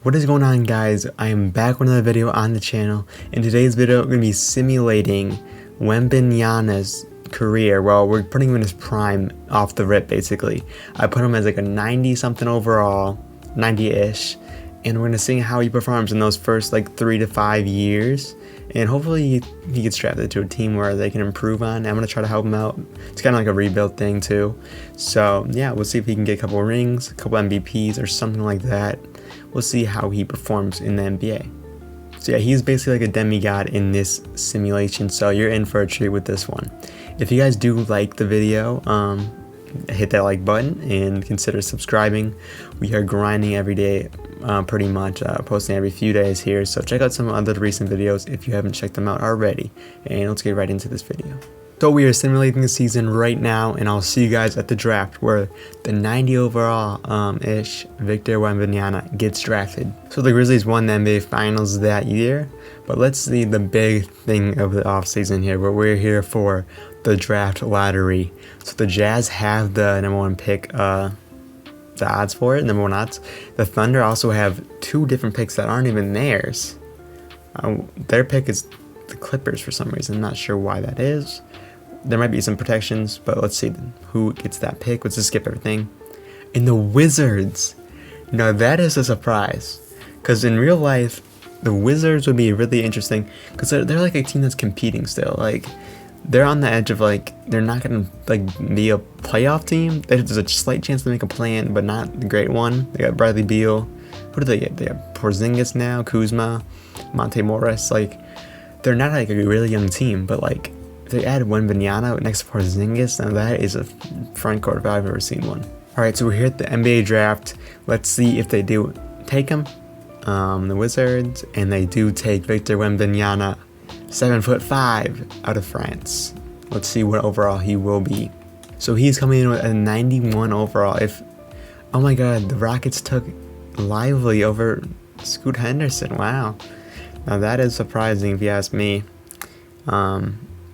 What is going on, guys? I am back with another video on the channel. In today's video, we're going to be simulating Wembanyama's career. Well, we're putting him in his prime off the rip, basically. I put him as like a 90 something overall, 90-ish, and we're going to see how he performs in those first like 3 to 5 years. And hopefully he gets drafted to a team where they can improve on. I'm going to try to help him out. It's kind of like a rebuild thing too. So yeah, we'll see if he can get a couple rings, a couple MVPs or something like that. We'll see how he performs in the NBA. So yeah, he's basically like a demigod in this simulation, so you're in for a treat with this one. If you guys do like the video, hit that like button and consider subscribing. We are grinding every day, pretty much posting every few days here, so check out some other recent videos if you haven't checked them out already. And let's get right into this video. So we are simulating the season right now, and I'll see you guys at the draft where the 90 overall ish Victor Wembanyama gets drafted. So the Grizzlies won the NBA Finals that year, but let's see the big thing of the offseason here, where we're here for the draft lottery. So the Jazz have the #1 pick, the odds for it, #1 odds. The Thunder also have 2 different picks that aren't even theirs. Their pick is the Clippers for some reason. I'm not sure why that is. There might be some protections, but let's see who gets that pick. Let's just skip everything. And the Wizards. Now that is a surprise, because in real life, the Wizards would be really interesting, because they're like a team that's competing still. Like, they're on the edge of like, they're not gonna like be a playoff team. There's a slight chance to make a play-in, but not the great one. They got Bradley Beal. Who do they get? They have Porzingis now, Kuzma, Monte Morris. Like, they're not like a really young team, but like, if they add Wembanyama next to Porzingis, now that is a front court if I've ever seen one. Alright, so we're here at the NBA draft. Let's see if they do take him, the Wizards, and they do take Victor Wembanyama, 7'5", out of France. Let's see what overall he will be. So he's coming in with a 91 overall. Oh my god, the Rockets took Lively over Scoot Henderson. Wow. Now that is surprising if you ask me.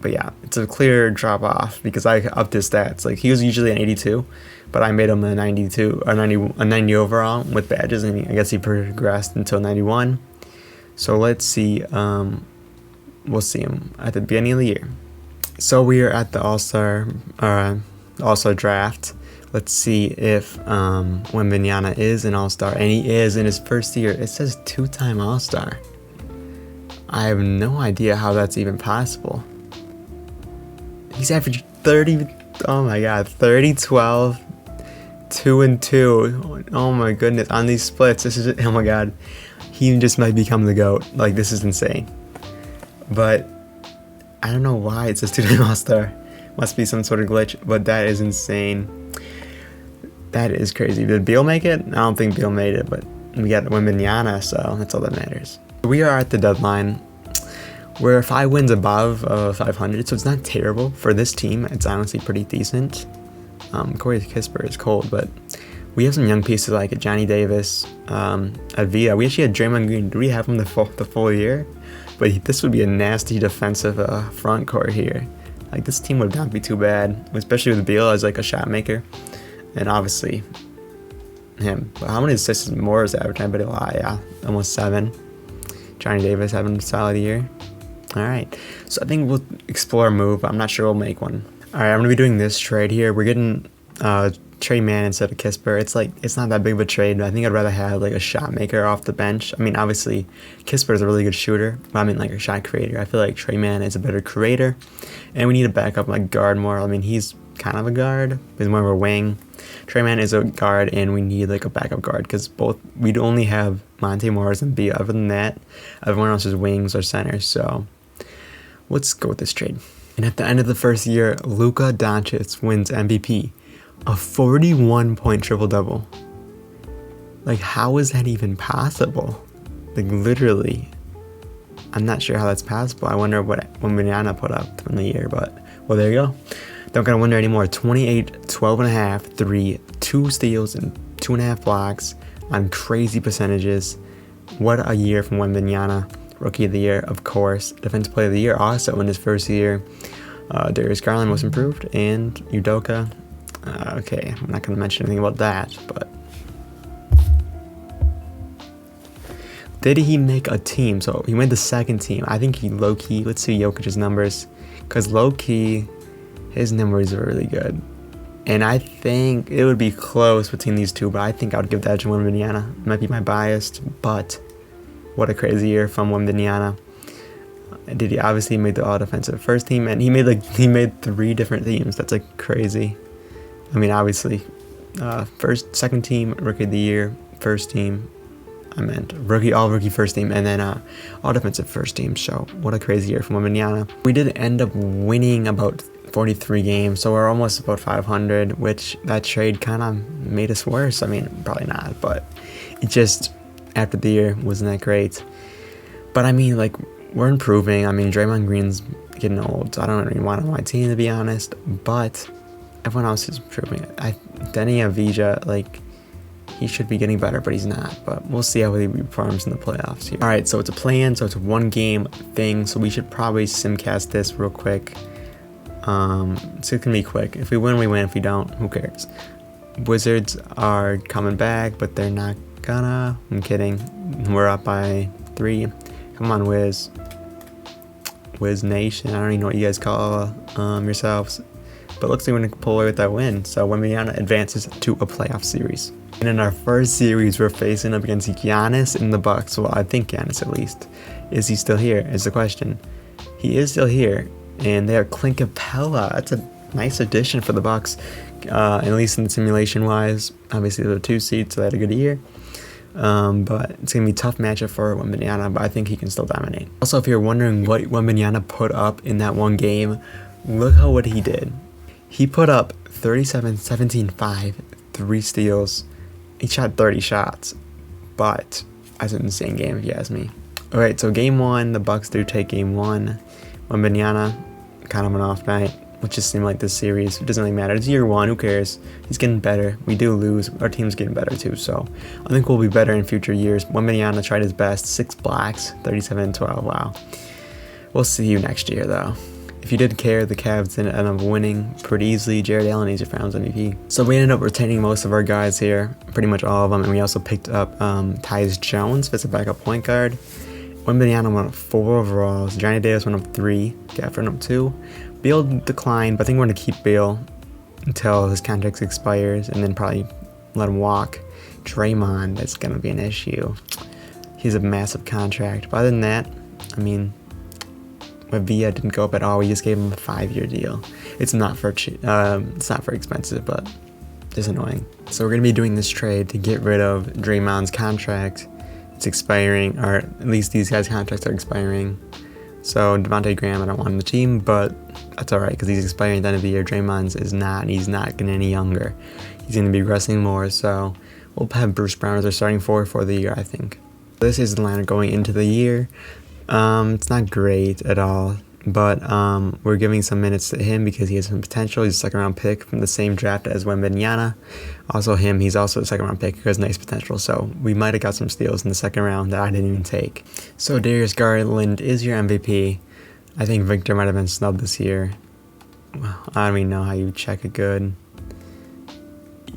But yeah, it's a clear drop off because I upped his stats. Like, he was usually an 82, but I made him a 92 or a 90 overall with badges, and I guess he progressed until 91. So let's see. We'll see him at the beginning of the year. So we are at the All-Star draft. Let's see if Wembanyama is an All-Star, and he is in his first year. It says 2-time All-Star. I have no idea how that's even possible. He's averaged 30, oh my god, 30, 12, 2 and 2. Oh my goodness, on these splits, this is, oh my god, he just might become the GOAT. Like, this is insane. But I don't know why it says 2-time All-Star. Must be some sort of glitch, but that is insane. That is crazy. Did Beal make it? I don't think Beal made it, but we got Wembanyama, so that's all that matters. We are at the deadline. We're 5 wins above 500, so it's not terrible for this team. It's honestly pretty decent. Corey Kispert is cold, but we have some young pieces like Johnny Davis, Avila. We actually had Draymond Green. Do we have him the full year? But this would be a nasty defensive front court here. Like, this team would not be too bad, especially with Beal as like a shot maker, and obviously him. But how many assists more is average? But yeah, almost 7. Johnny Davis having a solid year. Alright, so I think we'll explore a move. I'm not sure we'll make one. Alright, I'm going to be doing this trade here. We're getting Trey Mann instead of Kispert. It's not that big of a trade, but I think I'd rather have like a shot maker off the bench. I mean, obviously, Kispert is a really good shooter, but I mean like a shot creator. I feel like Trey Mann is a better creator, and we need to back up like guard more. I mean, he's kind of a guard, but he's more of a wing. Trey Mann is a guard, and we need like a backup guard because we'd only have Monte Morris and B. Other than that, everyone else is wings or centers. So let's go with this trade. And at the end of the first year, Luka Doncic wins MVP, a 41-point triple-double. Like, how is that even possible? Like, literally, I'm not sure how that's possible. I wonder what Wembanyama put up in the year, but well, there you go. Don't gotta wonder anymore. 28, 12 and a half, 3, 2 steals, and 2.5 blocks on crazy percentages. What a year from Wembanyama. Rookie of the Year, of course. Defensive Player of the Year also in his first year. Darius Garland was improved, and Udoka. Okay, I'm not going to mention anything about that, but did he make a team? So he made the second team. I think he low-key, let's see Jokic's numbers, because low-key, his numbers are really good. And I think it would be close between these two, but I think I would give that to Wembanyama. Might be my bias, but what a crazy year from Wembanyama. Did he obviously made the all-defensive first team, and he made 3 different teams. That's like crazy. I mean, obviously, second team, rookie of the year, first team. I meant all rookie first team, and then all defensive first team. So what a crazy year from Wembanyama. We did end up winning about 43 games, so we're almost about 500, which that trade kind of made us worse. I mean, probably not, but it just, after the year, wasn't that great. But I mean, like, we're improving. I mean, Draymond Green's getting old, so I don't really want him on my team, to be honest, but everyone else is improving. Denny Avdija, like, he should be getting better, but he's not. But we'll see how he performs in the playoffs here. All right, so it's a play-in, so it's a 1-game thing, so we should probably simcast this real quick. So it's gonna be quick. If we win, we win. If we don't, who cares? Wizards are coming back, but they're not gonna. I'm kidding. We're up by 3. Come on, Wiz Nation. I don't even know what you guys call yourselves, but looks like we're gonna pull away with that win. So Wembanyama advances to a playoff series. And in our first series, we're facing up against Giannis in the Bucks. Well, I think Giannis at least. Is he still here? Is the question. He is still here. And they have Clint Capella. That's a nice addition for the Bucks, at least in the simulation wise. Obviously, they're 2 seeds, so they had a good year. But it's going to be a tough matchup for Wembanyama, but I think he can still dominate. Also, if you're wondering what Wembanyama put up in that 1 game, look how what he did. He put up 37, 17, 5, 3 steals. He shot 30 shots, but that's an insane game if you ask me. Alright, so game 1, the Bucks do take game 1. Wembanyama, kind of an off night, which just seemed like this series. It doesn't really matter. It's year 1, who cares? He's getting better. We do lose. Our team's getting better too, so I think we'll be better in future years. Wembanyama tried his best. 6 blocks, 37-12, wow. We'll see you next year, though. If you did care, the Cavs didn't end up winning pretty easily. Jared Allen is your Finals MVP. So we ended up retaining most of our guys here, pretty much all of them, and we also picked up Tyus Jones as a backup point guard. Wembanyama went up 4 overalls. Johnny Davis went up 3. Gafford went up 2. Beal declined, but I think we're going to keep Beal until his contract expires and then probably let him walk. Draymond, that's going to be an issue. He's a massive contract. But other than that, I mean, Villa didn't go up at all. We just gave him a 5-year deal. It's not for expensive, but just annoying. So we're going to be doing this trade to get rid of Draymond's contract. It's expiring, or at least these guys' contracts are expiring. So Devontae Graham, I don't want on the team, but that's alright because he's expiring at the end of the year. Draymond's is not, and he's not getting any younger. He's going to be wrestling more, so we'll have Bruce Brown as our starting forward for the year, I think. This is the lineup going into the year. It's not great at all, but we're giving some minutes to him because he has some potential. He's a 2nd-round pick from the same draft as Wembanyama. Also him, he's also a 2nd-round pick who has nice potential, so we might have got some steals in the 2nd round that I didn't even take. So Darius Garland is your MVP. I think Victor might have been snubbed this year. Well, I don't even know how you check it good.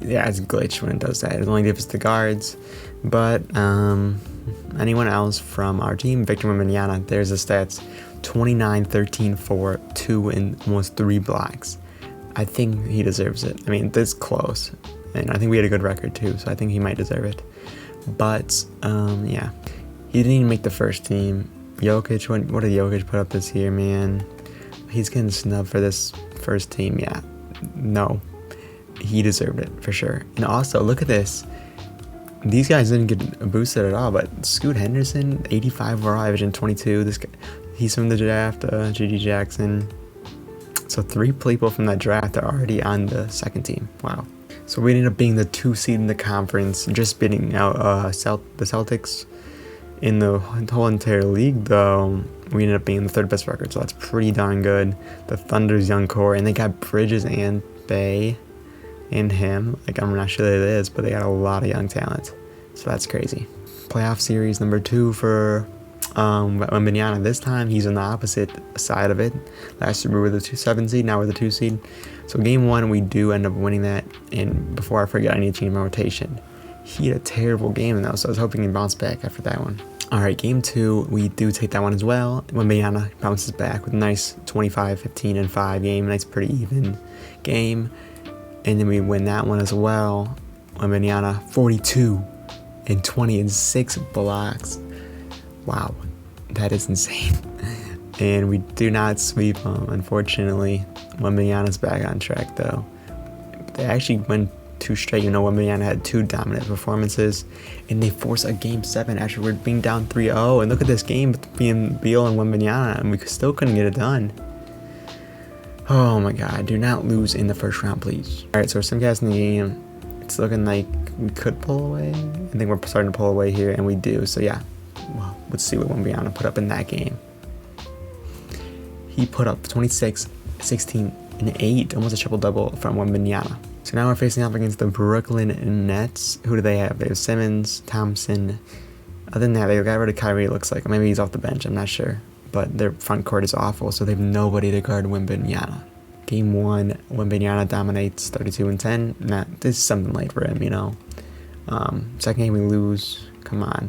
Yeah, it's a glitch when it does that. It only gives the guards, but anyone else from our team, Victor Wembanyama, there's the stats. 29, 13, 4, 2, and almost 3 blocks. I think he deserves it. I mean, this close. And I think we had a good record too, so I think he might deserve it. But, yeah. He didn't even make the first team. Jokic, what did Jokic put up this year, man? He's getting snubbed for this first team, yeah. No. He deserved it, for sure. And also, look at this. These guys didn't get boosted at all, but Scoot Henderson, 85 overall, averaging 22. This guy, he's from the draft, J.D. Jackson. So 3 people from that draft are already on the 2nd team. Wow. So we ended up being the 2 seed in the conference, just beating out the Celtics. In the whole entire league, though, we ended up being the 3rd best record, so that's pretty darn good. The Thunder's young core, and they got Bridges and Bay and him. Like, I'm not sure that it is, but they got a lot of young talent, so that's crazy. Playoff series number 2 for Wembanyama. This time he's on the opposite side of it. Last year we were the 7 seed, now we're the 2 seed. So game 1 we do end up winning that, and before I forget, I need to change my rotation. He had a terrible game though, so I was hoping he'd bounce back after that one. Alright, game 2, we do take that one as well. Wembanyama bounces back with a nice 25, 15, and 5 game. Nice, pretty even game. And then we win that one as well. Wembanyama 42 and 20 and 6 blocks. Wow, that is insane. And we do not sweep him, unfortunately. Wembanyama's back on track though. They actually went 2 straight. You know, Wembanyama had 2 dominant performances, and they forced a game 7 after we're being down 3-0. And look at this game between Beal and Wembanyama, and we still couldn't get it done. Oh my god, do not lose in the first round, please. Alright, so we're simcasting the game. It's looking like we could pull away. I think we're starting to pull away here, and we do. So yeah, well, let's see what Wembanyama put up in that game. He put up 26, 16, and 8, almost a triple-double from Wembanyama. So now we're facing off against the Brooklyn Nets. Who do they have? They have Simmons, Thompson. Other than that, they got rid of Kyrie, it looks like. Or maybe he's off the bench, I'm not sure. But their front court is awful, so they have nobody to guard Wembanyama. Game 1, Wembanyama dominates 32 and 10. This is something late for him, you know. Second game we lose. Come on.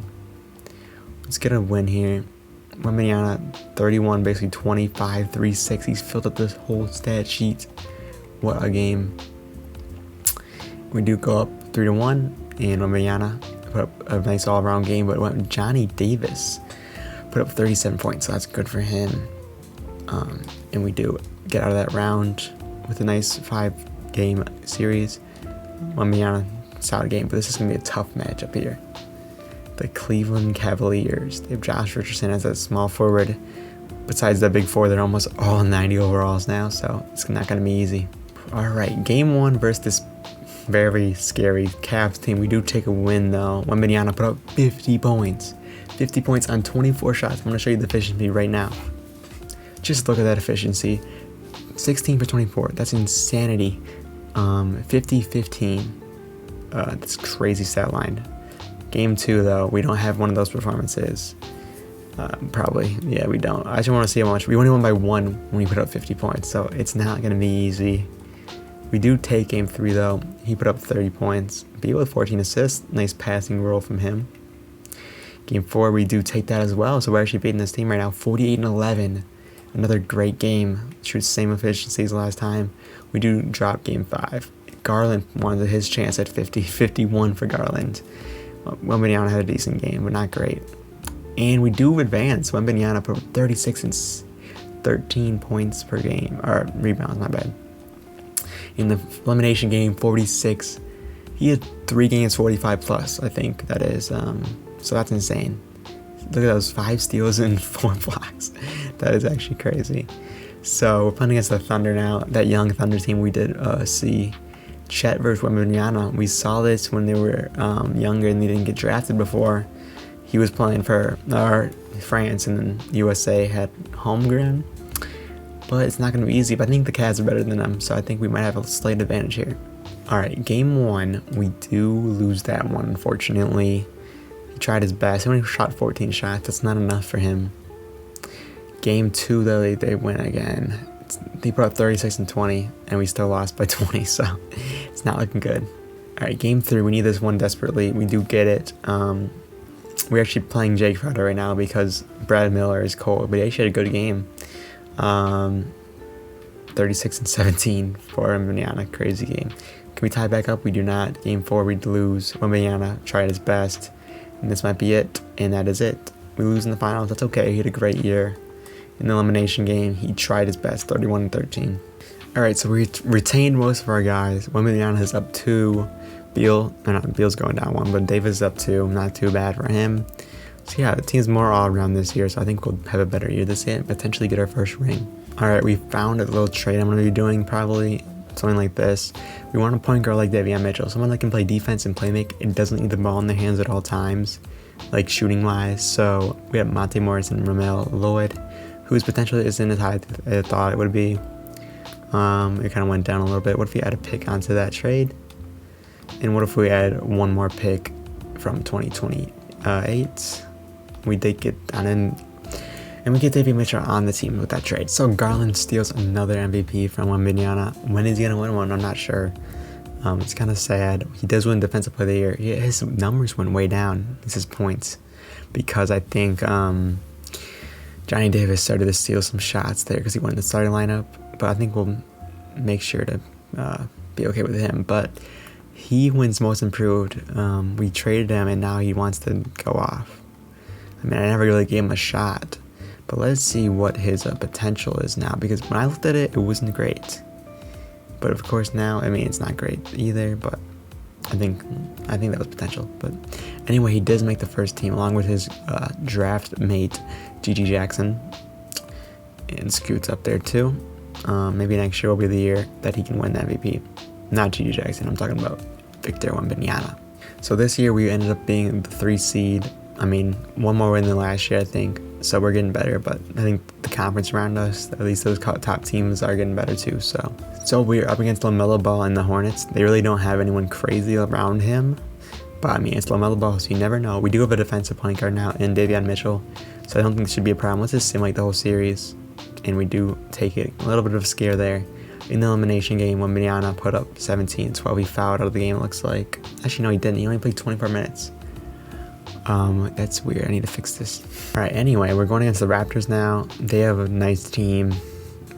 Let's get a win here. Wembanyama 31, basically 25, 3, 6. He's filled up this whole stat sheet. What a game. We do go up 3-1, and Wembanyama put up a nice all-around game, but Johnny Davis put up 37 points, so that's good for him. And we do get out of that round with a nice 5-game series. Wembanyama, solid game, but this is going to be a tough matchup here. The Cleveland Cavaliers. They have Josh Richardson as a small forward. Besides the big 4, they're almost all 90 overalls now, so it's not going to be easy. Alright, game 1 versus this very scary Cavs team. We do take a win though. Wembanyama put up 50 points. 50 points on 24 shots. I'm going to show you the efficiency right now. Just look at that efficiency. 16 for 24. That's insanity. 50-15. That's crazy stat line. Game 2 though, we don't have one of those performances. Probably. Yeah, we don't. I just want to see how much. We only won by 1 when we put up 50 points, so it's not going to be easy. We do take game 3 though. He put up 30 points. Beal with 14 assists. Nice passing role from him. Game 4, we do take that as well. So we're actually beating this team right now. 48-11. Another great game. Shoots same efficiency as last time. We do drop game 5. Garland wanted his chance at 50. 51 for Garland. Wembanyama had a decent game, but not great. And we do advance. Wembanyama put up 36 and 13 points per game. Or rebounds, my bad. In the elimination game, 46. He had 3 games, 45 plus, I think that is. So that's insane. Look at those 5 steals and 4 blocks. That is actually crazy. So we're playing against the Thunder now. That young Thunder team we did see. Chet versus Wembanyama. We saw this when they were younger and they didn't get drafted before. He was playing for France, and then USA had homegrown. But it's not going to be easy. But I think the Cavs are better than them, so I think we might have a slight advantage here. Alright, game 1, we do lose that one, unfortunately. He tried his best. He only shot 14 shots. That's not enough for him. Game 2, though, they win again. They put up 36 and 20, and we still lost by 20, so it's not looking good. Alright, game 3, we need this one desperately. We do get it. We're actually playing Jake Crowder right now because Brad Miller is cold, but he actually had a good game. 36 and 17 for Wembanyama. Crazy game. Can we tie back up? We do not. Game 4, we lose. Wembanyama tried his best, and this might be it, and that is it. We lose in the finals. That's okay. He had a great year. In the elimination game, he tried his best, 31 and 13. Alright, so we retained most of our guys. Wembanyama is up 2. Beal's going down 1, but Davis is up 2. Not too bad for him. So yeah, the team's more all around this year, so I think we'll have a better year this year and potentially get our first ring. Alright, we found a little trade I'm going to be doing, probably something like this. We want a point guard like Davion Mitchell, someone that can play defense and play make and doesn't need the ball in their hands at all times, like shooting wise. So we have Monte Morris and Ramel Lloyd, whose potential isn't as high as I thought it would be. It kind of went down a little bit. What if we add a pick onto that trade? And what if we add one more pick from 2028? We did get down in, and we get Davion Mitchell on the team with that trade. So Garland steals another MVP from Wembanyama. When is he going to win one? I'm not sure. It's kind of sad. He does win Defensive Player of the Year. His numbers went way down. It's his points, because I think Johnny Davis started to steal some shots there because he went in the starting lineup. But I think we'll make sure to be okay with him. But he wins Most Improved. We traded him, and now he wants to go off. I mean, I never really gave him a shot. But let's see what his potential is now, because when I looked at it, it wasn't great. But of course now, I mean, it's not great either, but I think that was potential. But anyway, he does make the first team along with his draft mate, G.G. Jackson. And Scoot's up there too. Maybe next year will be the year that he can win the MVP. Not G.G. Jackson, I'm talking about Victor Wembanyama. So this year we ended up being the 3 seed. I mean, one more win than last year, I think. So we're getting better, but I think the conference around us, at least those top teams, are getting better too. So we're up against LaMelo Ball and the Hornets. They really don't have anyone crazy around him. But I mean, it's LaMelo Ball, so you never know. We do have a defensive point guard now in Davion Mitchell, so I don't think it should be a problem. Let's just simulate the whole series, and we do take it. A little bit of a scare there. In the elimination game, when Wembanyama put up 17-12, he fouled out of the game, it looks like. Actually, no, he didn't. He only played 24 minutes. That's weird. I need to fix this. Alright, anyway, we're going against the Raptors now. They have a nice team.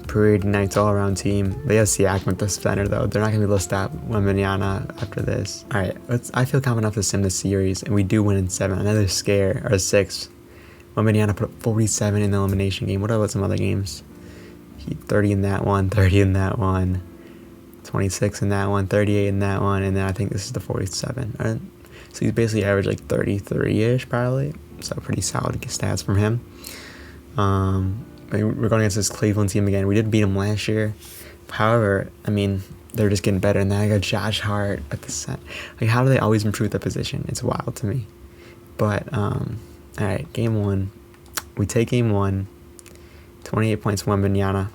Pretty nice all-around team. They have Siakam at the center, though. They're not going to be able to stop Wembanyama after this. Alright, I feel confident enough to sim this series, and we do win in 7. Another scare, or 6. Wembanyama put up 47 in the elimination game. What about some other games? 30 in that one, 30 in that one, 26 in that one, 38 in that one, and then I think this is the 47. Right? So he's basically averaged like 33-ish probably. So pretty solid stats from him. We're going against this Cleveland team again. We did beat them last year. However, I mean, they're just getting better. And then I got Josh Hart at the center. Like, how do they always improve that position? It's wild to me. But, alright, game 1. We take game 1. 28 points from Wembanyama.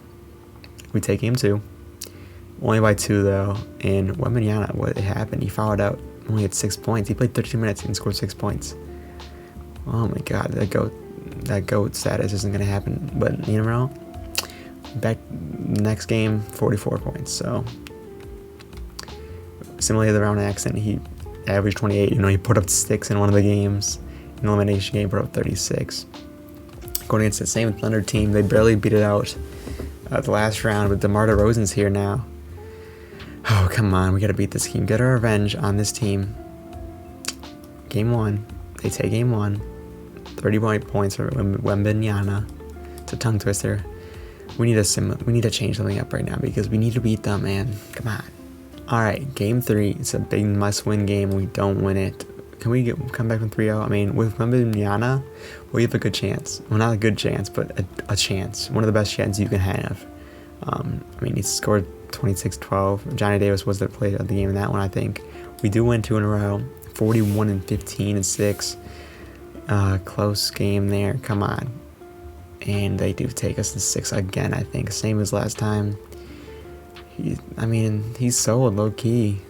We take game 2. Only by 2, though. And Wembanyama, what happened? He fouled out. Only had 6 points. He played 13 minutes and scored 6 points. Oh my god, that GOAT status isn't going to happen. But, you know, back next game, 44 points. So, similarly to the round accent, he averaged 28. You know, he put up 6 in one of the games. In the elimination game, put up 36. Going against the same Thunder team, they barely beat it out the last round, but DeMar DeRozan's here now. Oh, come on. We got to beat this team. Get our revenge on this team. Game 1. They take game 1. 30 points for Wembanyama. It's a tongue twister. We need to change something up right now because we need to beat them, man. Come on. Alright, game 3. It's a big must-win game. We don't win it. Can we come back from 3-0? I mean, with Wembanyama, we have a good chance. Well, not a good chance, but a chance. One of the best chances you can have. I mean, he scored 26-12. Johnny Davis was the player of the game in that one, I think. We do win 2 in a row. 41-15 and 6. Close game there. Come on. And they do take us to 6 again, I think. Same as last time. He's so low-key.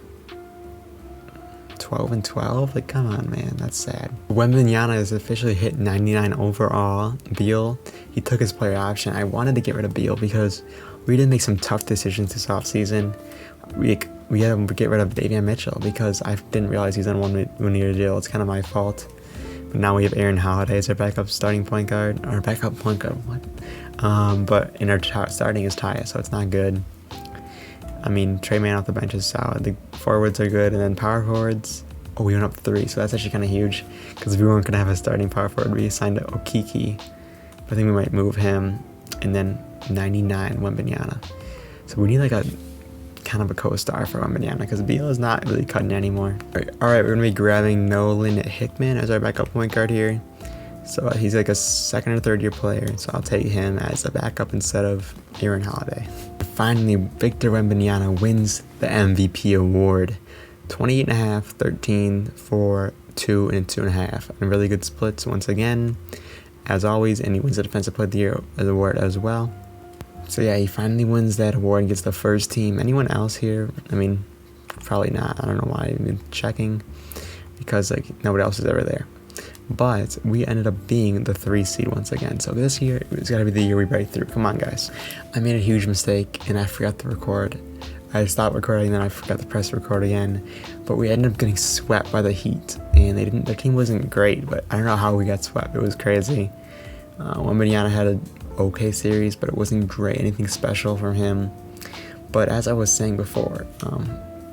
12-12? Like, come on, man. That's sad. Wembanyama has officially hit 99 overall. Beal, he took his player option. I wanted to get rid of Beal because we did make some tough decisions this offseason. We had to get rid of Davion Mitchell because I didn't realize he's on one year deal. It's kind of my fault. But now we have Aaron Holiday as our backup starting point guard. Our backup point guard, what? But in our starting is Tyus, so it's not good. I mean, Trey Mann off the bench is solid. The forwards are good, and then power forwards. Oh, we went up 3, so that's actually kind of huge. Because if we weren't going to have a starting power forward, we assigned to Okiki. But I think we might move him. And then 99, Wembanyama. So we need like a kind of a co-star for Wembanyama because Beal is not really cutting anymore. Alright, we're going to be grabbing Nolan Hickman as our backup point guard here. So he's like a 2nd or 3rd year player, so I'll take him as a backup instead of Aaron Holiday. Finally, Victor Wembanyama wins the MVP award. 28.5, 13, 4, 2, and 2.5. And really good splits once again, as always, and he wins the Defensive Player of the Year award as well. So yeah, he finally wins that award and gets the first team. Anyone else here? I mean, probably not. I don't know why I'm checking, because like nobody else is ever there. But we ended up being the 3 seed once again. So this year, it's got to be the year we break through. Come on, guys. I made a huge mistake, and I forgot to record I stopped recording, then I forgot to press record again. But we ended up getting swept by the Heat, and their team wasn't great, but I don't know how we got swept. It was crazy. Wembanyama had an okay series, but it wasn't great, anything special from him. But as I was saying before,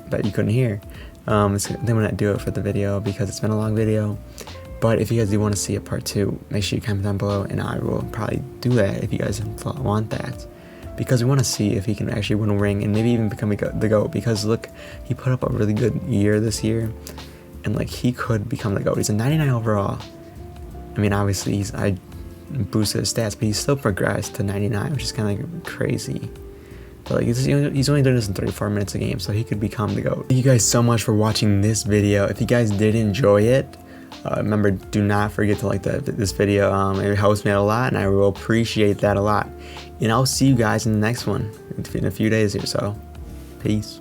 that you couldn't hear, I'm gonna do it for the video because it's been a long video. But if you guys do want to see a part 2, make sure you comment down below, and I will probably do that if you guys want that. Because we want to see if he can actually win a ring and maybe even become the GOAT. Because look, he put up a really good year this year, and like he could become the GOAT. He's a 99 overall. I mean, obviously I boosted his stats, but he's still progressed to 99, which is kind of like crazy. But like he's only doing this in 34 minutes a game, so he could become the GOAT. Thank you guys so much for watching this video. If you guys did enjoy it, remember, do not forget to like this video. It helps me out a lot, and I will appreciate that a lot. And I'll see you guys in the next one in a few days here. So, peace.